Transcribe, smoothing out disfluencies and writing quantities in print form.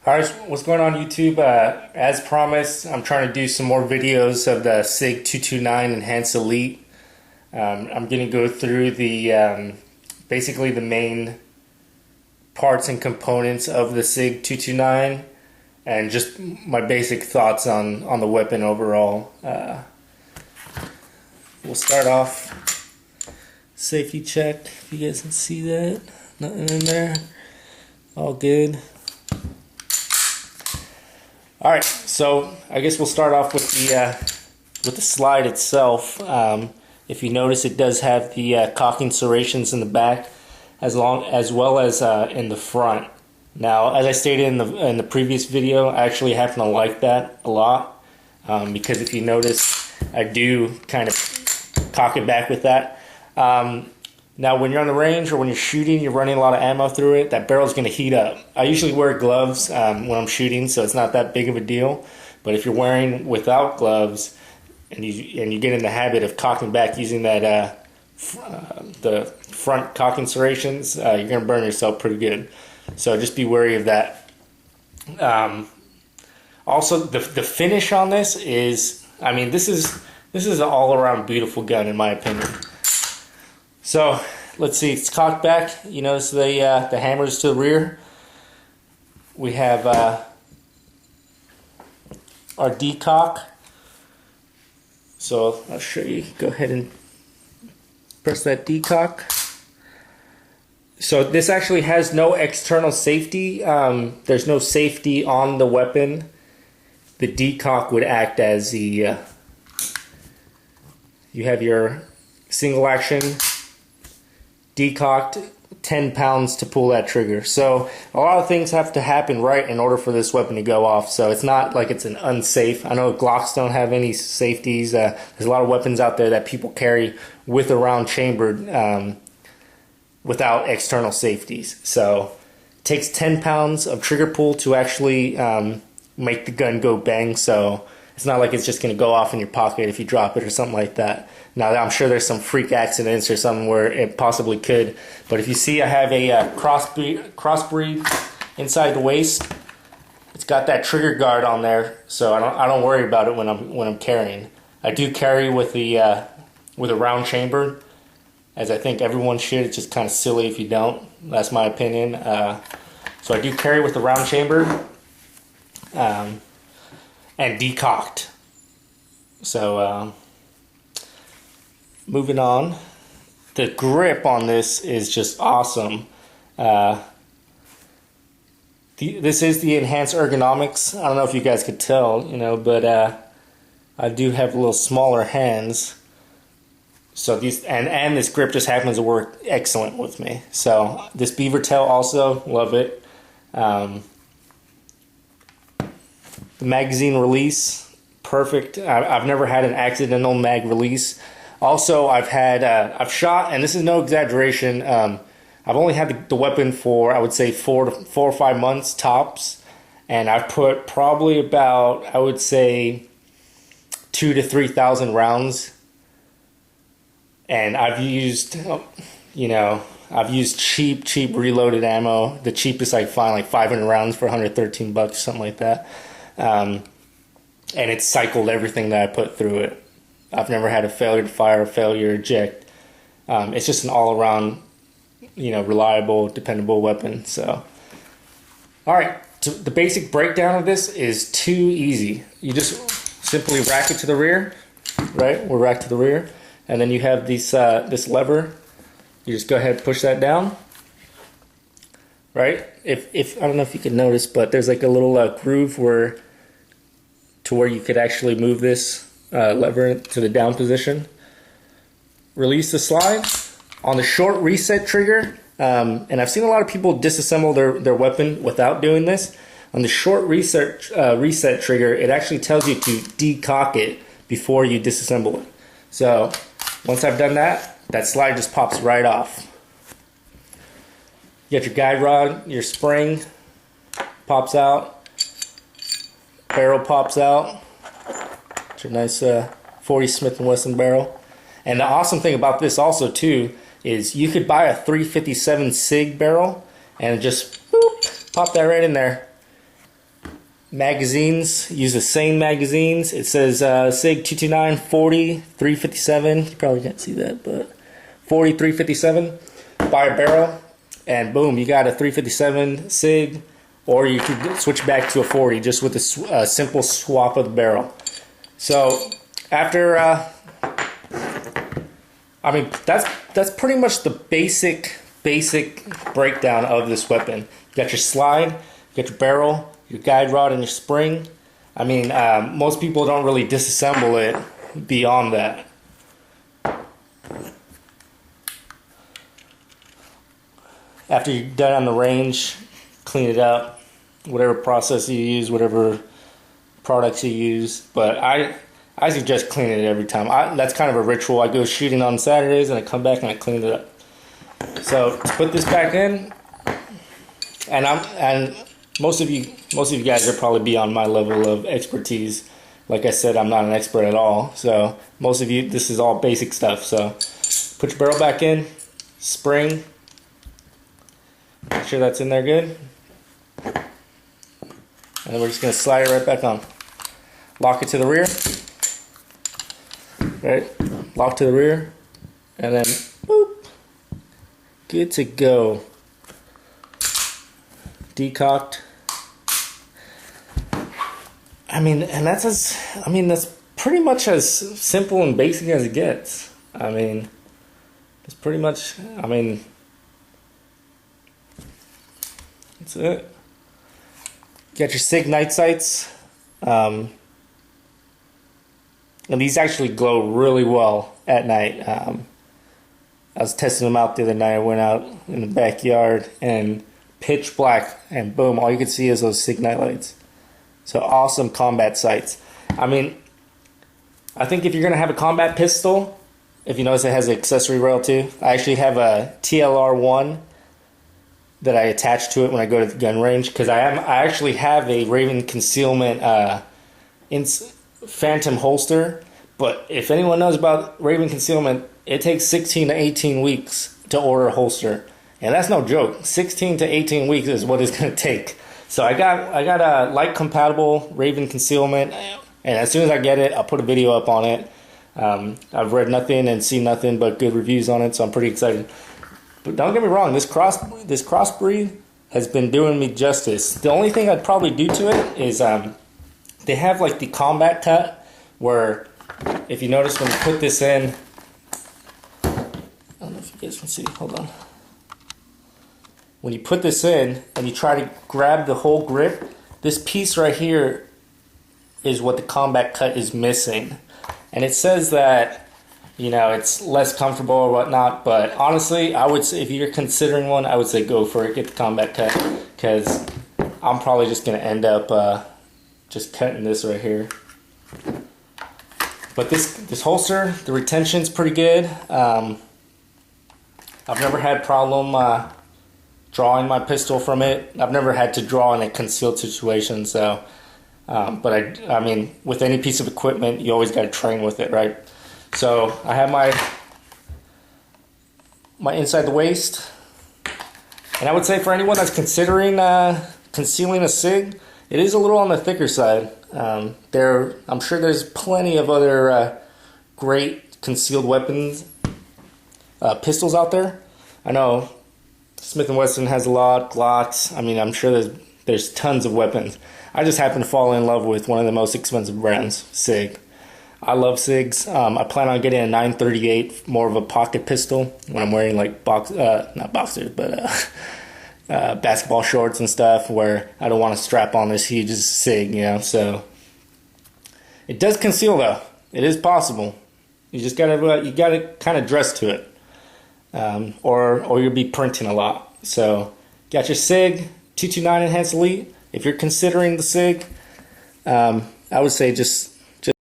Alright, what's going on YouTube? As promised, I'm trying to do some more videos of the Sig 229 Enhanced Elite. I'm going to go through the basically the main parts and components of the Sig 229 and just my basic thoughts on the weapon overall. We'll start off safety check. If you guys can see that, nothing in there, all good. Alright, so I guess we'll start off with the slide itself. If you notice, it does have the cocking serrations in the back as well as in the front. Now, as I stated in the previous video, I actually happen to like that a lot because if you notice, I do kind of cock it back with that. Now, when you're on the range or when you're shooting, you're running a lot of ammo through it, that barrel's going to heat up. I usually wear gloves when I'm shooting, so it's not that big of a deal. But if you're wearing without gloves and you get in the habit of cocking back using that the front cocking serrations, you're going to burn yourself pretty good. So just be wary of that. Also, the finish on this is, I mean, this is an all-around beautiful gun in my opinion. So let's see, it's cocked back. You notice the hammers to the rear. We have our decock. So I'll show you. Go ahead and press that decock. So this actually has no external safety. There's no safety on the weapon. The decock would act as the you have your single action decocked, 10 pounds to pull that trigger. So a lot of things have to happen right in order for this weapon to go off. So it's not like it's an unsafe. I know Glocks don't have any safeties. There's a lot of weapons out there that people carry with a round chambered without external safeties. So it takes 10 pounds of trigger pull to actually make the gun go bang. So it's not like it's just going to go off in your pocket if you drop it or something like that. Now, I'm sure there's some freak accidents or something where it possibly could. But if you see, I have a crossbreed inside the waist. It's got that trigger guard on there, so I don't worry about it when I'm carrying. I do carry with a round chamber, as I think everyone should. It's just kind of silly if you don't. That's my opinion. So I do carry with the round chamber and decocked. So moving on, the grip on this is just awesome. This is the enhanced ergonomics. I don't know if you guys could tell, but I do have a little smaller hands. So these and this grip just happens to work excellent with me. So this beaver tail also, love it. The magazine release, perfect. I've never had an accidental mag release. Also, I've shot, and this is no exaggeration, I've only had the weapon for, I would say, 4 or 5 months tops, and I've put probably about, I would say, 2,000 to 3,000 rounds, and I've used, I've used cheap reloaded ammo. The cheapest I find, like 500 rounds for $113, something like that, and it's cycled everything that I put through it. I've never had a failure to fire, a failure to eject. It's just an all-around, reliable, dependable weapon. So, all right, the basic breakdown of this is too easy. You just simply rack it to the rear, right? We're racked to the rear, and then you have this lever. You just go ahead and push that down, right? If I don't know if you can notice, but there's like a little groove where you could actually move this lever to the down position. Release the slide. On the short reset trigger, and I've seen a lot of people disassemble their weapon without doing this. On the short reset trigger, it actually tells you to decock it before you disassemble it. So once I've done that, that slide just pops right off. You got your guide rod, your spring pops out, barrel pops out. It's a nice 40 Smith & Wesson barrel. And the awesome thing about this also too is you could buy a 357 Sig barrel and just boop, pop that right in there. magazines, use the same magazines. It says Sig 229 40 357. You probably can't see that, but 40 357 by a barrel, and boom, you got a 357 Sig. Or you could switch back to a 40 just with a simple swap of the barrel. So after, I mean, that's pretty much the basic breakdown of this weapon. You got your slide, you got your barrel, your guide rod, and your spring. I mean, most people don't really disassemble it beyond that. After you're done on the range, clean it up. Whatever process you use, whatever products you use, but I suggest cleaning it every time. That's kind of a ritual. I go shooting on Saturdays and I come back and I clean it up. So to put this back in, and most of you guys are probably beyond my level of expertise. Like I said, I'm not an expert at all. So most of you, this is all basic stuff. So put your barrel back in, spring, make sure that's in there good. And then we're just going to slide it right back on. Lock it to the rear. Right? Lock to the rear. And then, boop. Good to go. Decocked. I mean, and that's pretty much as simple and basic as it gets. I mean, it's pretty much, that's it. Got your Sig night sights, and these actually glow really well at night. I was testing them out the other night. I went out in the backyard and pitch black, and boom, all you could see is those Sig night lights. So awesome combat sights. I mean, I think if you're gonna have a combat pistol, if you notice it has an accessory rail too. I actually have a TLR1 that I attach to it when I go to the gun range, because I actually have a Raven concealment phantom holster. But if anyone knows about Raven concealment, it takes 16 to 18 weeks to order a holster, and that's no joke. 16 to 18 weeks is what it's going to take. So I got a light compatible Raven concealment, and as soon as I get it, I'll put a video up on it. I've read nothing and seen nothing but good reviews on it, so I'm pretty excited. But don't get me wrong, this crossbreed has been doing me justice. The only thing I'd probably do to it is they have like the combat cut, where if you notice when you put this in, I don't know if you guys can see, hold on. When you put this in and you try to grab the whole grip, this piece right here is what the combat cut is missing. And it says that, you know, it's less comfortable or whatnot, but honestly, I would say if you're considering one, I would say go for it, get the combat cut, because I'm probably just going to end up just cutting this right here. But this holster, the retention's pretty good. I've never had problem drawing my pistol from it. I've never had to draw in a concealed situation, so but I mean, with any piece of equipment, you always got to train with it, right? So I have my inside the waist, and I would say for anyone that's considering concealing a Sig, it is a little on the thicker side. I'm sure there's plenty of other great concealed weapons, pistols out there. I know Smith & Wesson has a lot, Glocks. I mean, I'm sure there's tons of weapons. I just happen to fall in love with one of the most expensive brands, Sig. I love Sigs. I plan on getting a 938, more of a pocket pistol, when I'm wearing like not boxers, but basketball shorts and stuff, where I don't want to strap on this huge Sig, you know. So it does conceal though. It is possible. You just gotta kind of dress to it, or you'll be printing a lot. So got your Sig 229 Enhanced Elite. If you're considering the Sig, I would say just